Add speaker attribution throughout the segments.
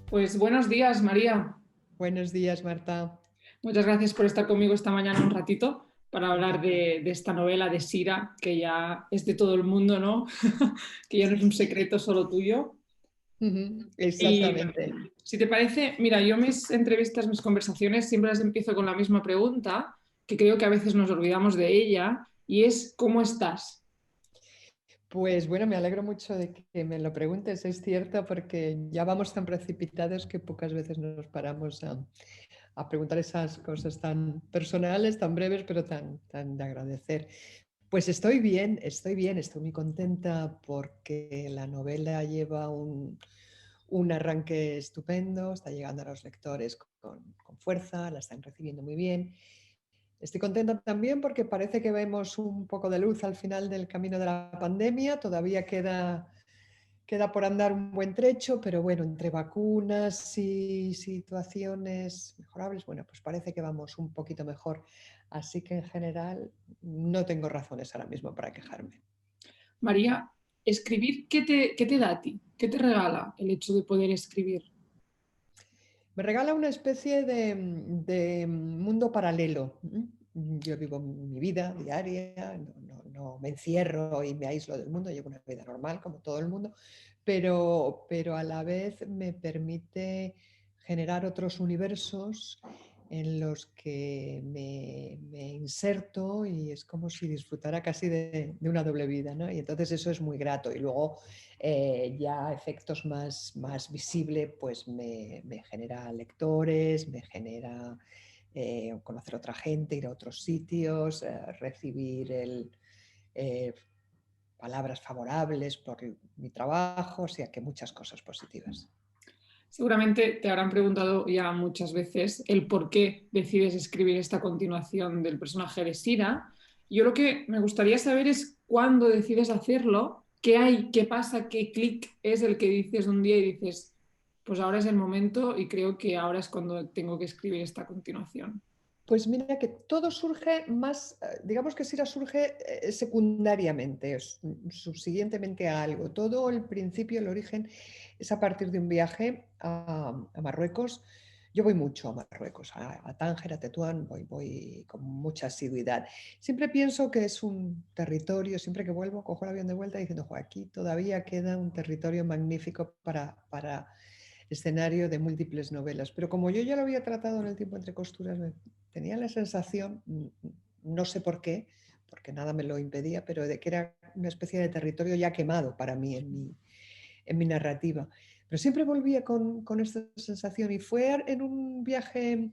Speaker 1: Pues buenos días, María.
Speaker 2: Buenos días, Marta.
Speaker 1: Muchas gracias por estar conmigo esta mañana un ratito para hablar
Speaker 2: Encantada.
Speaker 1: de esta novela de Sira, que ya es de todo el mundo, ¿no? Que ya no es un secreto solo tuyo.
Speaker 2: Ujú,
Speaker 1: Y
Speaker 2: exactamente.
Speaker 1: si te parece, mira, yo mis entrevistas, mis conversaciones siempre las empiezo con la misma pregunta, que creo que a veces nos olvidamos de ella, y es ¿cómo estás?
Speaker 2: Pues bueno, me alegro mucho de que me lo preguntes, es cierto, porque ya vamos tan precipitados que pocas veces nos paramos a preguntar esas cosas tan personales, tan breves, pero tan de agradecer. Pues estoy bien, estoy muy contenta porque la novela lleva un arranque estupendo, está llegando a los lectores con fuerza, la están recibiendo muy bien. Estoy contenta también porque parece que vemos un poco de luz al final del camino de la pandemia. Todavía queda por andar un buen trecho, pero bueno, entre vacunas y situaciones mejorables, bueno, pues parece que vamos un poquito mejor. Así que en general no tengo razones ahora mismo para quejarme.
Speaker 1: María, escribir, qué te da a ti? ¿Qué te regala el hecho de poder escribir?
Speaker 2: Me regala una especie de mundo paralelo. Yo vivo mi vida diaria, no me encierro y me aíslo del mundo, llevo una vida normal como todo el mundo, pero a la vez me permite generar otros universos en los que me inserto y es como si disfrutara casi de una doble vida, ¿no? Y entonces eso es muy grato. Y luego ya efectos más visibles, pues me genera lectores, me genera conocer a otra gente, ir a otros sitios, recibir eh, palabras favorables por mi trabajo, o sea que muchas cosas positivas.
Speaker 1: Seguramente te habrán preguntado ya muchas veces el por qué decides escribir esta continuación del personaje de Sira. Yo lo que me gustaría saber es cuándo decides hacerlo, qué hay, qué pasa, qué clic es el que dices un día y dices, pues ahora es el momento y creo que ahora es cuando tengo que escribir esta continuación.
Speaker 2: Pues mira que todo surge más, digamos que Sira surge secundariamente, subsiguientemente a algo. Todo el principio, el origen, es a partir de un viaje a Marruecos. Yo voy mucho a Marruecos, a Tánger, a Tetuán, voy con mucha asiduidad. Siempre pienso que es un territorio, siempre que vuelvo, cojo el avión de vuelta diciendo, "Jo, aquí todavía queda un territorio magnífico para escenario de múltiples novelas". Pero como yo ya lo había tratado en El tiempo entre costuras, tenía la sensación, no sé por qué, porque nada me lo impedía, pero de que era una especie de territorio ya quemado para mí en mi narrativa. Pero siempre volvía con esta sensación y fue en un viaje,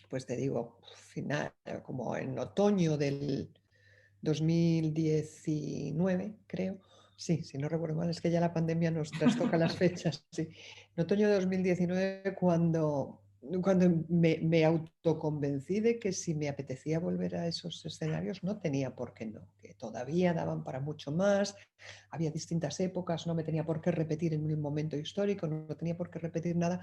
Speaker 2: pues te digo, final, como en otoño del 2019, creo. Sí, si no recuerdo mal, es que ya la pandemia nos trastoca las fechas. Sí. En otoño de 2019, cuando me autoconvencí de que si me apetecía volver a esos escenarios, no tenía por qué no, que todavía daban para mucho más, había distintas épocas, no me tenía por qué repetir en un momento histórico, no tenía por qué repetir nada.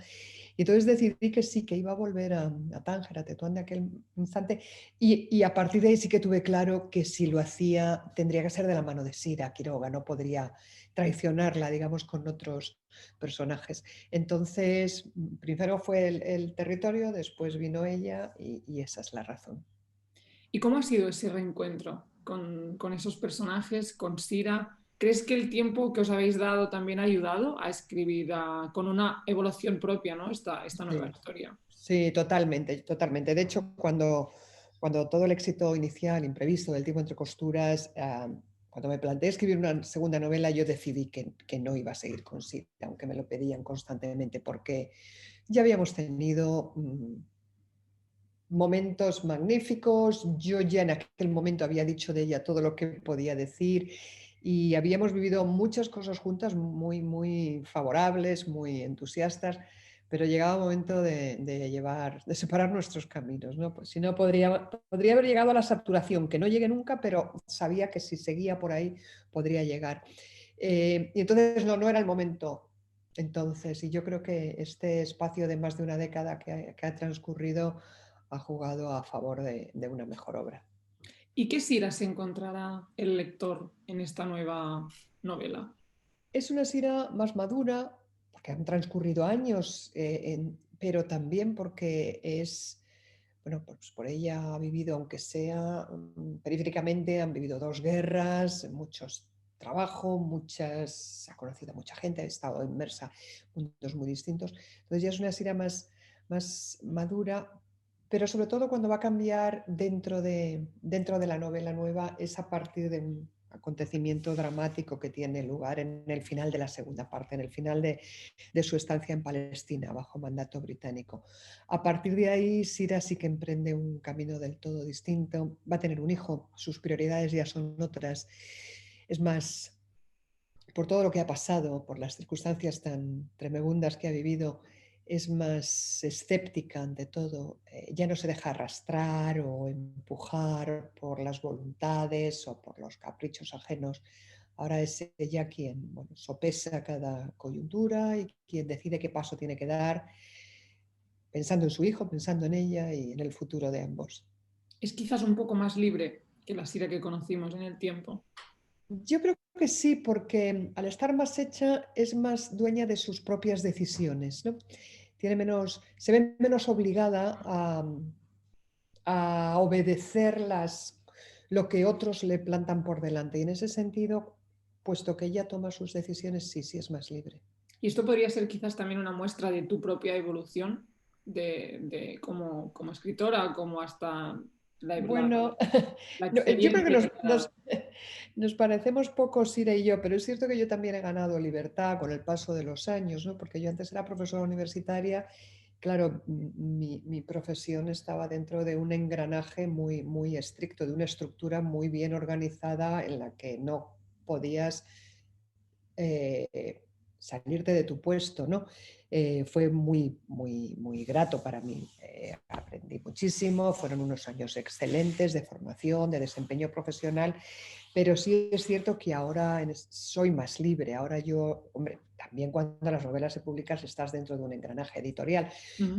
Speaker 2: Y entonces decidí que sí, que iba a volver a Tánger, a Tetuán de aquel instante, y a partir de ahí sí que tuve claro que si lo hacía tendría que ser de la mano de Sira Quiroga, no podría traicionarla, digamos, con otros personajes. Entonces, primero fue el territorio, después vino ella y esa es la razón.
Speaker 1: ¿Y cómo ha sido ese reencuentro con esos personajes, con Sira? ¿Crees que el tiempo que os habéis dado también ha ayudado a escribir con una evolución propia, ¿no? Esta nueva
Speaker 2: Sí,
Speaker 1: historia.
Speaker 2: sí, totalmente, totalmente. De hecho, cuando todo el éxito inicial, imprevisto del tiempo entre costuras, cuando me planteé escribir una segunda novela, yo decidí que no iba a seguir con Sira, aunque me lo pedían constantemente, porque ya habíamos tenido momentos magníficos. Yo ya en aquel momento había dicho de ella todo lo que podía decir y habíamos vivido muchas cosas juntas muy favorables, muy entusiastas, pero llegaba el momento de separar nuestros caminos, ¿no? Pues si no, podría haber llegado a la saturación, que no llegue nunca, pero sabía que si seguía por ahí podría llegar. Y entonces no era el momento. Entonces, y yo creo que este espacio de más de una década que ha transcurrido ha jugado a favor de una mejor obra.
Speaker 1: ¿Y qué Sira se encontrará el lector en esta nueva novela?
Speaker 2: Es una Sira más madura, porque han transcurrido años, pero también porque bueno, pues por ella ha vivido, aunque sea periféricamente, han vivido 2 guerras, muchos trabajo, ha conocido a mucha gente, ha estado inmersa en mundos muy distintos. Entonces ya es una Sira más madura, pero sobre todo cuando va a cambiar dentro de la novela nueva es a partir de un acontecimiento dramático que tiene lugar en el final de la segunda parte, en el final de su estancia en Palestina bajo mandato británico. A partir de ahí, Sira sí que emprende un camino del todo distinto, va a tener un hijo, sus prioridades ya son otras, es más, por todo lo que ha pasado, por las circunstancias tan tremendas que ha vivido, es más escéptica ante todo, ya no se deja arrastrar o empujar por las voluntades o por los caprichos ajenos. Ahora es ella quien, bueno, sopesa cada coyuntura y quien decide qué paso tiene que dar, pensando en su hijo, pensando en ella y en el futuro de ambos.
Speaker 1: Es quizás un poco más libre que la Sira que conocimos en el tiempo.
Speaker 2: Yo creo que sí, porque al estar más hecha es más dueña de sus propias decisiones, ¿no? Se ve menos obligada a obedecer lo que otros le plantan por delante. Y en ese sentido, puesto que ella toma sus decisiones, sí, sí es más libre.
Speaker 1: Y esto podría ser quizás también una muestra de tu propia evolución como escritora, como hasta
Speaker 2: Bueno,
Speaker 1: la
Speaker 2: no, yo creo que
Speaker 1: experiencia que te ha dado.
Speaker 2: nos parecemos poco, Sira y yo, pero es cierto que yo también he ganado libertad con el paso de los años, ¿no? Porque yo antes era profesora universitaria, claro, mi profesión estaba dentro de un engranaje muy, muy estricto, de una estructura muy bien organizada en la que no podías salirte de tu puesto, ¿no? Fue muy, muy, muy grato para mí. Aprendí muchísimo, fueron unos años excelentes de formación, de desempeño profesional, pero sí es cierto que ahora soy más libre. Ahora yo, hombre, también cuando las novelas se publican estás dentro de un engranaje editorial,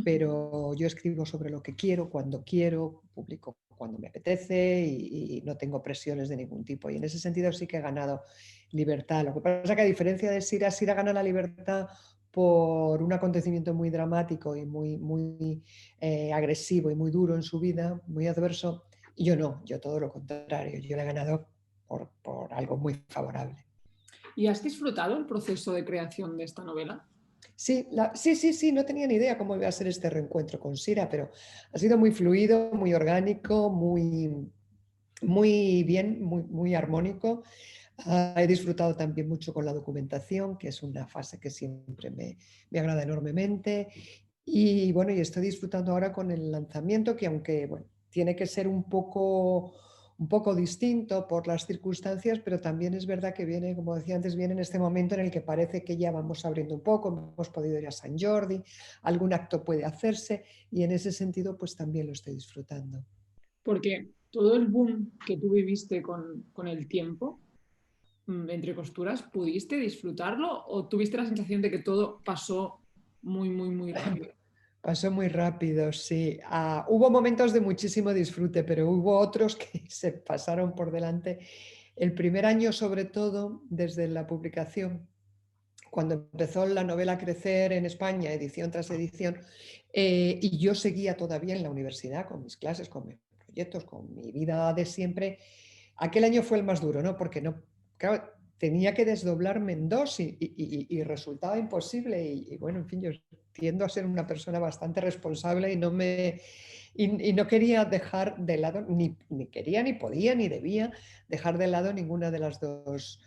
Speaker 2: pero yo escribo sobre lo que quiero, publico cuando me apetece y no tengo presiones de ningún tipo. Y en ese sentido sí que he ganado libertad. Lo que pasa es que a diferencia de Sira, Sira gana la libertad por un acontecimiento muy dramático y muy, muy agresivo y muy duro en su vida, muy adverso, y yo no, yo todo lo contrario, yo le he ganado por algo muy favorable.
Speaker 1: ¿Y has disfrutado el proceso de creación de esta novela?
Speaker 2: Sí, sí, no tenía ni idea cómo iba a ser este reencuentro con Sira, pero ha sido muy fluido, muy orgánico, muy bien, muy armónico. He disfrutado también mucho con la documentación, que es una fase que siempre me agrada enormemente. Y bueno, y estoy disfrutando ahora con el lanzamiento, que aunque bueno, tiene que ser un poco distinto por las circunstancias, pero también es verdad que viene, como decía antes, viene en este momento en el que parece que ya vamos abriendo un poco, hemos podido ir a San Jordi, algún acto puede hacerse y en ese sentido pues también lo estoy disfrutando.
Speaker 1: Porque todo el boom que tú viviste con el tiempo, entre costuras, ¿pudiste disfrutarlo o tuviste la sensación de que todo pasó muy, muy, muy rápido?
Speaker 2: Pasó muy rápido, sí. Hubo momentos de muchísimo disfrute, pero hubo otros que se pasaron por delante. El primer año, sobre todo, desde la publicación, cuando empezó la novela a crecer en España, edición tras edición, y yo seguía todavía en la universidad con mis clases, con mis proyectos, con mi vida de siempre, aquel año fue el más duro, ¿no? Porque no, claro, tenía que desdoblarme en dos y resultaba imposible. Y bueno, en fin, yo tiendo a ser una persona bastante responsable y no quería dejar de lado, ni quería, ni podía, ni debía dejar de lado ninguna de las dos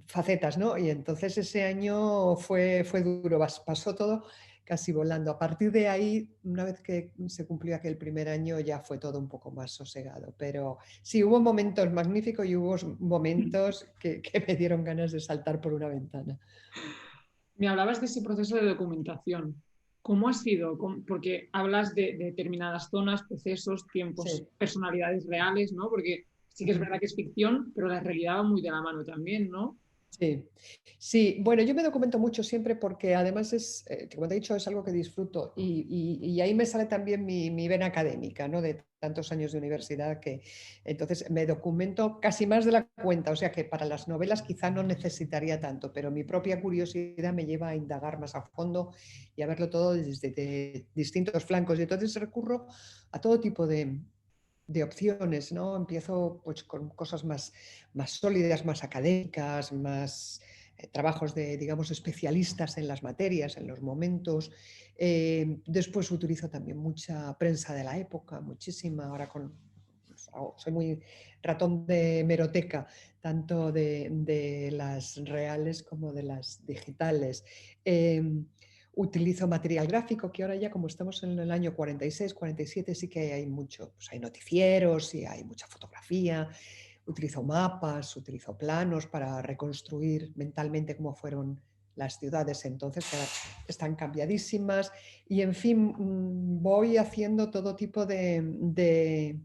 Speaker 2: facetas, ¿no? Y entonces ese año fue duro, pasó todo casi volando. A partir de ahí, una vez que se cumplió aquel primer año, ya fue todo un poco más sosegado. Pero sí, hubo momentos magníficos y hubo momentos que me dieron ganas de saltar por una ventana.
Speaker 1: Me hablabas de ese proceso de documentación. ¿Cómo ha sido? Porque hablas de determinadas zonas, procesos, tiempos,
Speaker 2: Sí.
Speaker 1: personalidades reales, ¿no? Porque sí que es verdad que es ficción, pero la realidad va muy de la mano también, ¿no?
Speaker 2: Sí, sí, bueno, yo me documento mucho siempre porque además es, como te he dicho, es algo que disfruto y ahí me sale también mi vena académica, ¿no? De tantos años de universidad que entonces me documento casi más de la cuenta, o sea que para las novelas quizá no necesitaría tanto, pero mi propia curiosidad me lleva a indagar más a fondo y a verlo todo desde distintos flancos y entonces recurro a todo tipo de opciones, ¿no? Empiezo pues, con cosas más sólidas, más académicas, más trabajos de, digamos, especialistas en las materias, en los momentos. Después utilizo también mucha prensa de la época, muchísima, ahora con... Soy muy ratón de hemeroteca, tanto de las reales como de las digitales. Utilizo material gráfico, que ahora ya como estamos en el año 46, 47, sí que hay mucho, pues hay noticieros y hay mucha fotografía. Utilizo mapas, utilizo planos para reconstruir mentalmente cómo fueron las ciudades entonces, que ahora están cambiadísimas. Y en fin, voy haciendo todo tipo de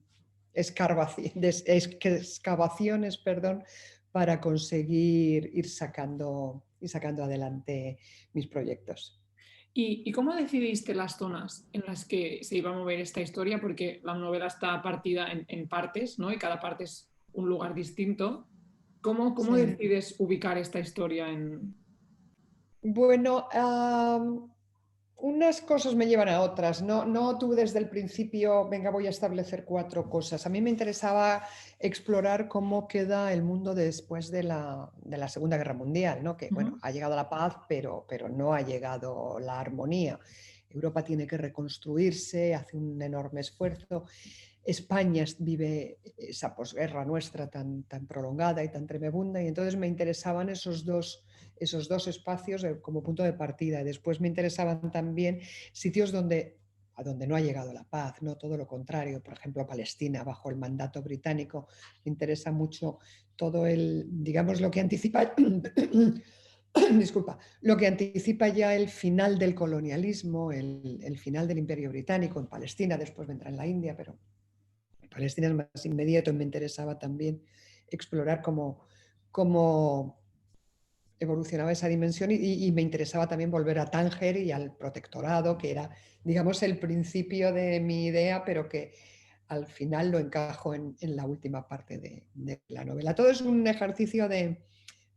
Speaker 2: excavaciones, perdón, para conseguir ir sacando adelante mis proyectos.
Speaker 1: ¿Y cómo decidiste las zonas en las que se iba a mover esta historia? Porque la novela está partida en partes, ¿no? Y cada parte es un lugar distinto. ¿Cómo
Speaker 2: Sí.
Speaker 1: decides ubicar esta historia en...
Speaker 2: Bueno, unas cosas me llevan a otras. No, no tuve desde el principio, venga, voy a establecer cuatro cosas. A mí me interesaba explorar cómo queda el mundo después de la Segunda Guerra Mundial, ¿no? Que, bueno,
Speaker 1: Ujú.
Speaker 2: ha llegado la paz, pero no ha llegado la armonía. Europa tiene que reconstruirse, hace un enorme esfuerzo. España vive esa posguerra nuestra tan prolongada y tan tremebunda, y entonces me interesaban esos dos espacios como punto de partida. Después me interesaban también sitios a donde no ha llegado la paz, no todo lo contrario, por ejemplo, Palestina bajo el mandato británico. Me interesa mucho todo digamos, lo que anticipa, disculpa, lo que anticipa ya el final del colonialismo, el final del Imperio Británico en Palestina, después vendrá en la India, pero Palestina es más inmediato y me interesaba también explorar cómo evolucionaba esa dimensión y me interesaba también volver a Tánger y al protectorado, que era, digamos, el principio de mi idea, pero que al final lo encajo en la última parte de la novela. Todo es un ejercicio de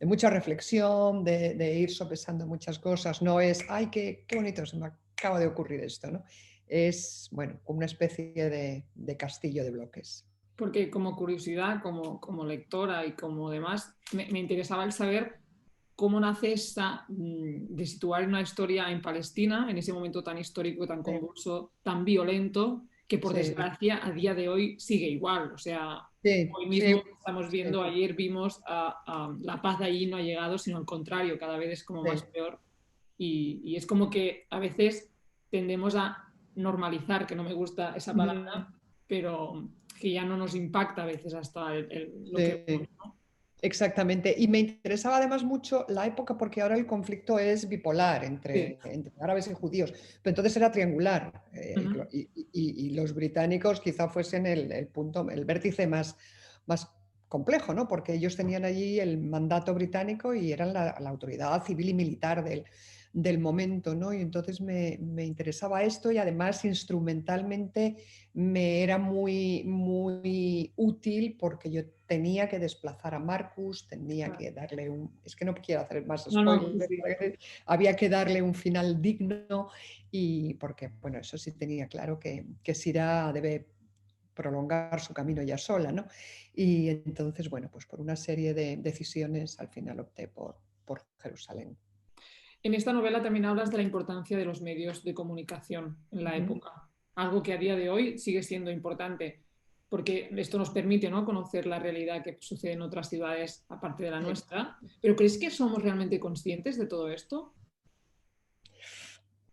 Speaker 2: mucha reflexión, de ir sopesando muchas cosas. No es, ay, qué bonito, se me acaba de ocurrir esto, ¿no? Es, bueno, una especie de castillo de bloques.
Speaker 1: Porque como curiosidad, como lectora y como demás, me interesaba el saber cómo nace esta de situar una historia en Palestina, en ese momento tan histórico, tan
Speaker 2: Sí,
Speaker 1: convulso, tan violento, que por
Speaker 2: sí,
Speaker 1: desgracia a día de hoy sigue igual. O sea,
Speaker 2: sí,
Speaker 1: hoy
Speaker 2: sí,
Speaker 1: mismo estamos
Speaker 2: sí,
Speaker 1: viendo, ayer vimos la paz de allí no ha llegado, sino al contrario, cada vez es como más
Speaker 2: sí.
Speaker 1: peor. Y es como que a veces tendemos a normalizar, que no me gusta esa
Speaker 2: Ujú.
Speaker 1: palabra, pero que ya no nos impacta a veces hasta lo que vemos,
Speaker 2: Sí,
Speaker 1: ¿no?
Speaker 2: exactamente. Y me interesaba además mucho la época porque ahora el conflicto es bipolar
Speaker 1: Sí.
Speaker 2: entre árabes y judíos, pero entonces era triangular
Speaker 1: Ujú.
Speaker 2: y los británicos quizá fuesen el punto, el vértice más complejo, ¿no? Porque ellos tenían allí el mandato británico y eran la autoridad civil y militar del momento, ¿no? Y entonces me interesaba esto y además instrumentalmente me era muy útil porque yo tenía que desplazar a Marcus, tenía que darle es que no quiero hacer más
Speaker 1: No, no, sí,
Speaker 2: spoilers,
Speaker 1: sí.
Speaker 2: había que darle un final digno y porque, bueno, eso sí tenía claro que Sira debe prolongar su camino ya sola, ¿no? Y entonces, bueno, pues por una serie de decisiones al final opté por Jerusalén.
Speaker 1: En esta novela también hablas de la importancia de los medios de comunicación en la
Speaker 2: Ujú.
Speaker 1: época, algo que a día de hoy sigue siendo importante, porque esto nos permite, ¿no?, conocer la realidad que sucede en otras ciudades aparte de la
Speaker 2: Sí.
Speaker 1: nuestra. ¿Pero crees que somos realmente conscientes de todo esto?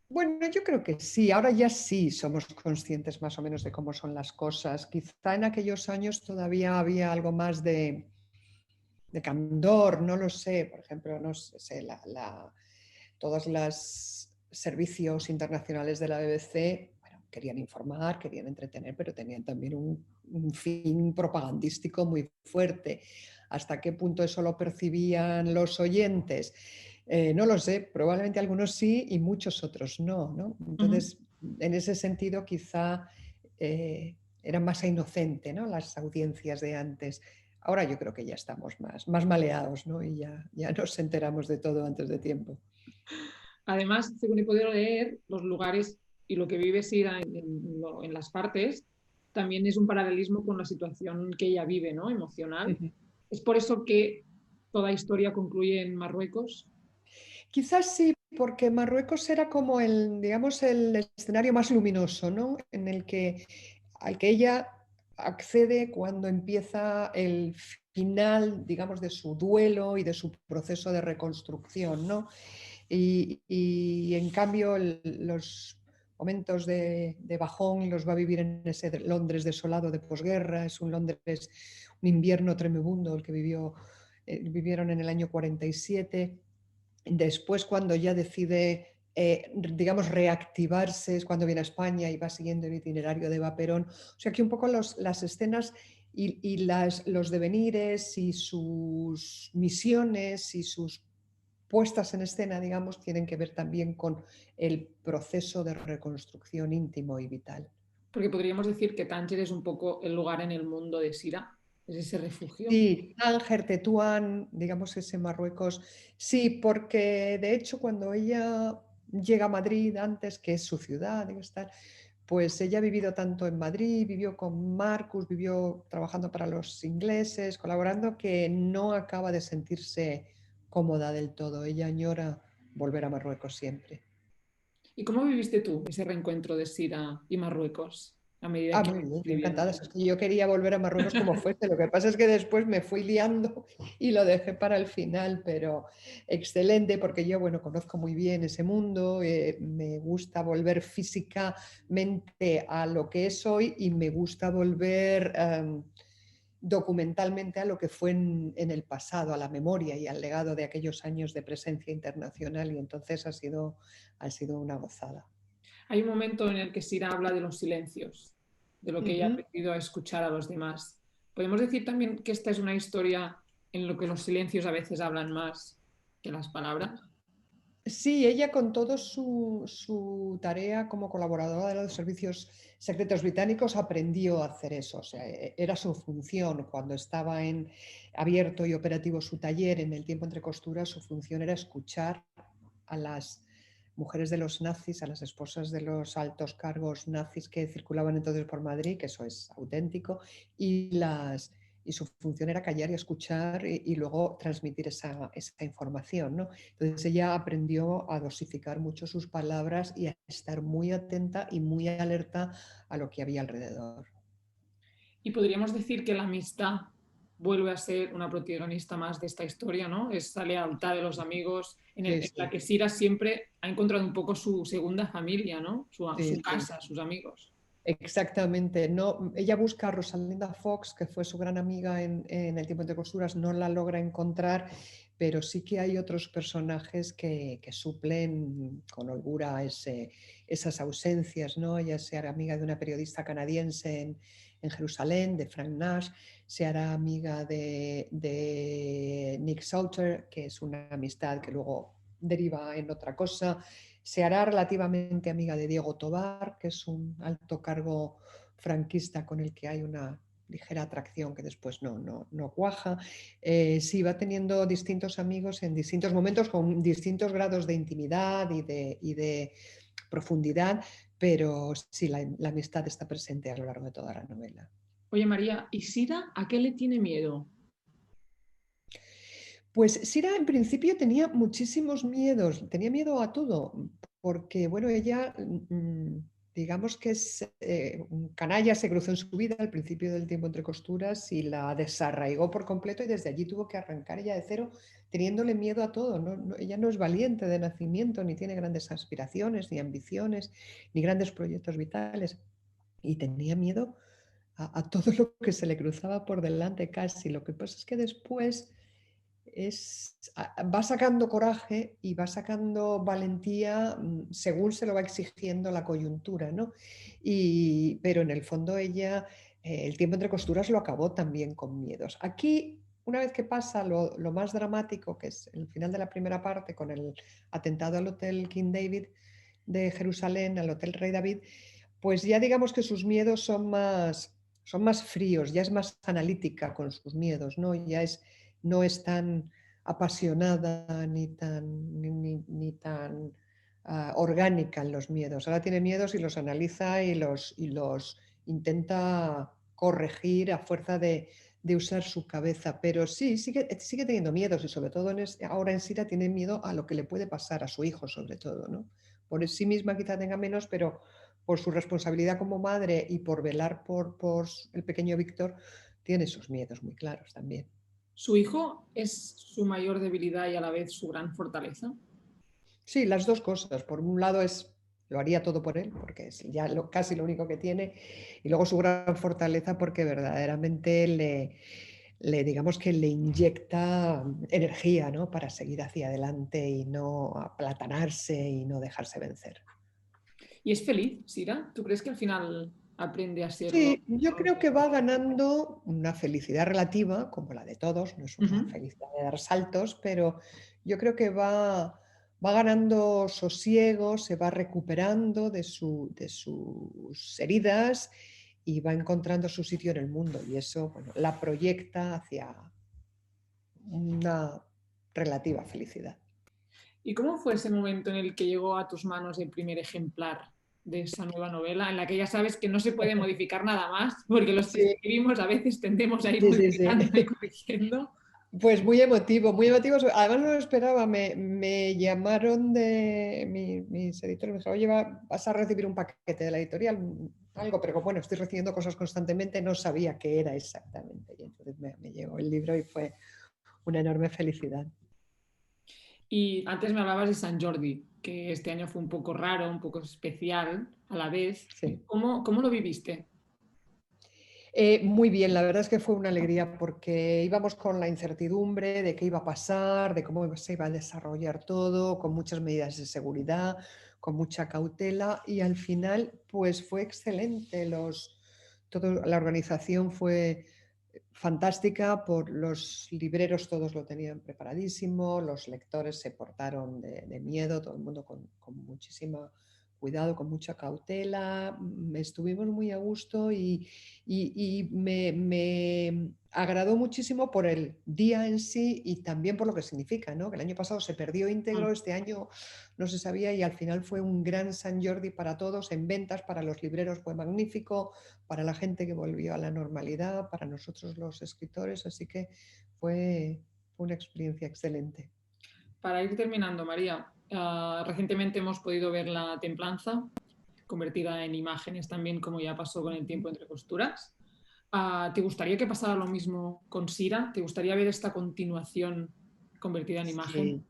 Speaker 2: Bueno, yo creo que sí, ahora ya sí somos conscientes más o menos de cómo son las cosas. Quizá en aquellos años todavía había algo más de candor, no lo sé, por ejemplo, no sé, todos los servicios internacionales de la BBC, bueno, querían informar, querían entretener, pero tenían también un fin propagandístico muy fuerte. ¿Hasta qué punto eso lo percibían los oyentes? No lo sé, probablemente algunos sí y muchos otros no, ¿no?
Speaker 1: Ujú.
Speaker 2: Entonces, en ese sentido, quizá era más inocente, ¿no? Las audiencias de antes. Ahora yo creo que ya estamos más maleados, ¿no? Y ya nos enteramos de todo antes de tiempo.
Speaker 1: Además, según he podido leer, los lugares y lo que vive Sira en las partes también es un paralelismo con la situación que ella vive, ¿no? Emocional.
Speaker 2: Ujú.
Speaker 1: Es por eso que toda historia concluye en Marruecos.
Speaker 2: Quizás sí, porque Marruecos era como el, digamos, el escenario más luminoso, ¿no? Al que ella accede cuando empieza el final, digamos, de su duelo y de su proceso de reconstrucción, ¿no? Y en cambio los momentos de bajón los va a vivir en ese Londres desolado de posguerra, es un Londres, un invierno tremebundo el que vivieron en el año 47. Después, cuando ya decide, digamos, reactivarse, es cuando viene a España y va siguiendo el itinerario de Eva Perón. O sea que un poco las escenas y los devenires y sus misiones y sus puestas en escena, digamos, tienen que ver también con el proceso de reconstrucción íntimo y vital.
Speaker 1: Porque podríamos decir que Tánger es un poco el lugar en el mundo de Sira, es ese refugio.
Speaker 2: Sí, Tánger, Tetuán, digamos ese Marruecos. Sí, porque de hecho cuando ella llega a Madrid antes, que es su ciudad, pues ella ha vivido tanto en Madrid, vivió con Marcus, vivió trabajando para los ingleses, colaborando, que no acaba de sentirse cómoda del todo. Ella añora volver a Marruecos siempre.
Speaker 1: ¿Y cómo viviste tú ese reencuentro de Sira y Marruecos a medida
Speaker 2: Ah,
Speaker 1: que
Speaker 2: muy
Speaker 1: ibas
Speaker 2: bien, yo
Speaker 1: viviendo?
Speaker 2: encantada. Es que yo quería volver a Marruecos como fuese. Lo que pasa es que después me fui liando y lo dejé para el final, pero excelente porque yo, bueno, conozco muy bien ese mundo, me gusta volver físicamente a lo que es hoy y me gusta volver documentalmente a lo que fue en el pasado, a la memoria y al legado de aquellos años de presencia internacional y entonces ha sido una gozada.
Speaker 1: Hay un momento en el que Sira habla de los silencios, de lo que ella ha
Speaker 2: Ujú.
Speaker 1: aprendido a escuchar a los demás. Podemos decir también que esta es una historia en lo que los silencios a veces hablan más que las palabras.
Speaker 2: Sí, ella con toda su tarea como colaboradora de los servicios secretos británicos aprendió a hacer eso. O sea, era su función cuando estaba en abierto y operativo su taller en el tiempo entre costuras, su función era escuchar a las mujeres de los nazis, a las esposas de los altos cargos nazis que circulaban entonces por Madrid, que eso es auténtico, y y su función era callar y escuchar y luego transmitir esa información, ¿no? Entonces ella aprendió a dosificar mucho sus palabras y a estar muy atenta y muy alerta a lo que había alrededor.
Speaker 1: Y podríamos decir que la amistad vuelve a ser una protagonista más de esta historia, ¿no? Es la lealtad de los amigos,
Speaker 2: Sí,
Speaker 1: en la
Speaker 2: sí,
Speaker 1: que Sira siempre ha encontrado un poco su segunda familia, ¿no?
Speaker 2: sí,
Speaker 1: Su
Speaker 2: sí.
Speaker 1: casa, sus amigos.
Speaker 2: Exactamente. No, ella busca a Rosalinda Fox, que fue su gran amiga en El tiempo entre costuras, no la logra encontrar, pero sí que hay otros personajes que suplen con holgura esas ausencias, ¿no? Ella se hará amiga de una periodista canadiense en Jerusalén, de Frank Nash, se hará amiga de Nick Salter, que es una amistad que luego deriva en otra cosa. Se hará relativamente amiga de Diego Tobar, que es un alto cargo franquista con el que hay una ligera atracción que después no cuaja. Sí, va teniendo distintos amigos en distintos momentos con distintos grados de intimidad y de profundidad, pero sí, la amistad está presente a lo largo de toda la novela.
Speaker 1: Oye, María, ¿y Sira a qué le tiene miedo?
Speaker 2: Pues Sira en principio tenía muchísimos miedos, tenía miedo a todo, porque bueno, ella digamos que es un canalla, se cruzó en su vida al principio del tiempo entre costuras y la desarraigó por completo y desde allí tuvo que arrancar ella de cero, teniéndole miedo a todo. Ella no es valiente de nacimiento, ni tiene grandes aspiraciones, ni ambiciones, ni grandes proyectos vitales. Y tenía miedo a todo lo que se le cruzaba por delante casi. Lo que pasa es que después va sacando coraje y va sacando valentía según se lo va exigiendo la coyuntura, ¿no? Pero en el fondo ella, el tiempo entre costuras lo acabó también con miedos. Aquí, una vez que pasa lo más dramático, que es el final de la primera parte con el atentado al Hotel King David de Jerusalén, al Hotel Rey David, pues ya digamos que sus miedos son más fríos, ya es más analítica con sus miedos, ¿no? No es tan apasionada ni tan orgánica en los miedos. Ahora tiene miedos y los analiza y los intenta corregir a fuerza de usar su cabeza, pero sí, sigue teniendo miedos y sobre todo ahora en Sira tiene miedo a lo que le puede pasar a su hijo, sobre todo, ¿no? Por sí misma quizá tenga menos, pero por su responsabilidad como madre y por velar por el pequeño Víctor, tiene sus miedos muy claros también.
Speaker 1: ¿Su hijo es su mayor debilidad y a la vez su gran fortaleza?
Speaker 2: Sí, las dos cosas. Por un lado lo haría todo por él, porque es ya casi lo único que tiene, y luego su gran fortaleza porque verdaderamente digamos que le inyecta energía, ¿no? Para seguir hacia adelante y no aplatanarse y no dejarse vencer.
Speaker 1: ¿Y es feliz, Sira? ¿Tú crees que al final aprende a serlo?
Speaker 2: Sí, yo creo que va ganando una felicidad relativa, como la de todos, no es una felicidad de dar saltos, pero yo creo que va ganando sosiego, se va recuperando de sus heridas y va encontrando su sitio en el mundo y eso, bueno, la proyecta hacia una relativa felicidad.
Speaker 1: ¿Y cómo fue ese momento en el que llegó a tus manos el primer ejemplar de esa nueva novela, en la que ya sabes que no se puede modificar nada más, porque los que
Speaker 2: Sí,
Speaker 1: escribimos a veces tendemos a ir
Speaker 2: sí, sí, sí.
Speaker 1: modificando y corrigiendo?
Speaker 2: Pues muy emotivo, muy emotivo. Además no lo esperaba, me llamaron de mis editores, me dijeron, oye, vas a recibir un paquete de la editorial, algo, pero bueno, estoy recibiendo cosas constantemente, no sabía qué era exactamente. Y entonces me llegó el libro y fue una enorme felicidad.
Speaker 1: Y antes me hablabas de San Jordi, que este año fue un poco raro, un poco especial a la vez.
Speaker 2: Sí.
Speaker 1: ¿Cómo lo viviste?
Speaker 2: Muy bien, la verdad es que fue una alegría porque íbamos con la incertidumbre de qué iba a pasar, de cómo se iba a desarrollar todo, con muchas medidas de seguridad, con mucha cautela y al final pues fue excelente. La organización fue fantástica, por los libreros todos lo tenían preparadísimo, los lectores se portaron de miedo, todo el mundo con muchísimo cuidado, con mucha cautela, estuvimos muy a gusto y me agradó muchísimo por el día en sí y también por lo que significa, ¿no? Que el año pasado se perdió íntegro, este año no se sabía y al final fue un gran San Jordi para todos, en ventas, para los libreros fue magnífico, para la gente que volvió a la normalidad, para nosotros los escritores, así que fue una experiencia excelente.
Speaker 1: Para ir terminando, María, recientemente hemos podido ver La Templanza, convertida en imágenes también, como ya pasó con El tiempo entre costuras. ¿Te gustaría que pasara lo mismo con Sira? ¿Te gustaría ver esta continuación convertida en imagen?
Speaker 2: Sí.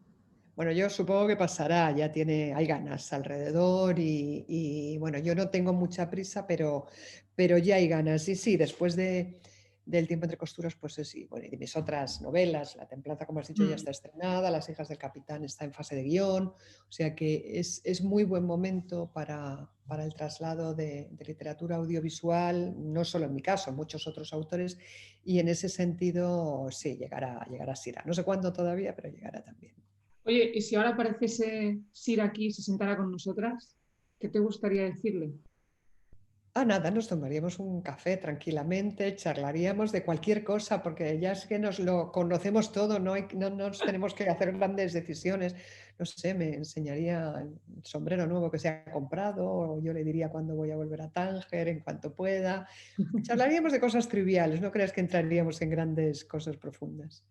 Speaker 2: Bueno, yo supongo que pasará, hay ganas alrededor y bueno, yo no tengo mucha prisa, pero ya hay ganas. Y sí, después del tiempo entre costuras, pues sí, bueno, y de mis otras novelas, La Templanza, como has dicho, ya
Speaker 1: Mm.
Speaker 2: está estrenada, Las hijas del capitán está en fase de guión, o sea que es muy buen momento para el traslado de literatura audiovisual, no solo en mi caso, muchos otros autores, y en ese sentido, sí, llegará Sira. No sé cuándo todavía, pero llegará también.
Speaker 1: Oye, ¿y si ahora apareciese Sira aquí y se sentara con nosotras? ¿Qué te gustaría decirle?
Speaker 2: Nada, nos tomaríamos un café tranquilamente, charlaríamos de cualquier cosa, porque ya es que nos lo conocemos todo, no nos tenemos que hacer grandes decisiones. No sé, me enseñaría el sombrero nuevo que se ha comprado, o yo le diría cuándo voy a volver a Tánger, en cuanto pueda. Charlaríamos de cosas triviales, no creas que entraríamos en grandes cosas profundas.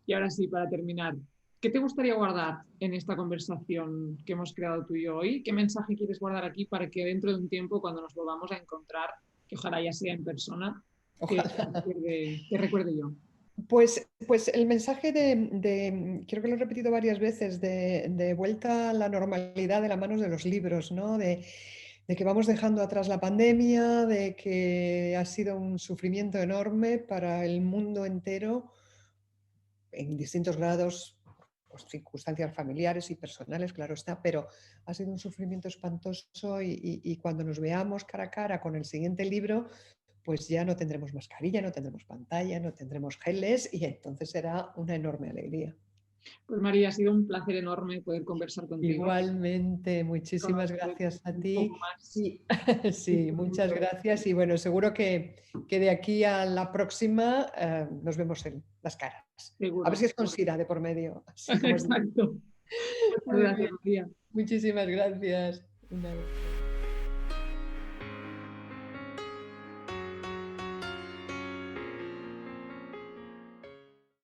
Speaker 1: Y ahora sí, para terminar, ¿qué te gustaría guardar en esta conversación que hemos creado tú y yo hoy? ¿Qué mensaje quieres guardar aquí para que dentro de un tiempo, cuando nos volvamos a encontrar, que ojalá ya sea en persona,
Speaker 2: Ojalá.
Speaker 1: te recuerde yo?
Speaker 2: Pues el mensaje creo que lo he repetido varias veces, de vuelta a la normalidad de las manos de los libros, ¿no? De que vamos dejando atrás la pandemia, de que ha sido un sufrimiento enorme para el mundo entero en distintos grados, pues, circunstancias familiares y personales, claro está, pero ha sido un sufrimiento espantoso y cuando nos veamos cara a cara con el siguiente libro, pues ya no tendremos mascarilla, no tendremos pantalla, no tendremos geles y entonces será una enorme alegría.
Speaker 1: Pues María, ha sido un placer enorme poder conversar contigo.
Speaker 2: Igualmente, muchísimas
Speaker 1: Conocer
Speaker 2: gracias a
Speaker 1: un poco
Speaker 2: ti.
Speaker 1: más.
Speaker 2: Y, sí, muchas gracias. Y bueno, seguro que de aquí a la próxima nos vemos en las caras. A ver
Speaker 1: Seguro.
Speaker 2: si es con Sira de por medio, así como es.
Speaker 1: Exacto. Muchas
Speaker 2: Muy
Speaker 1: gracias,
Speaker 2: bien,
Speaker 1: María.
Speaker 2: muchísimas gracias. Una vez.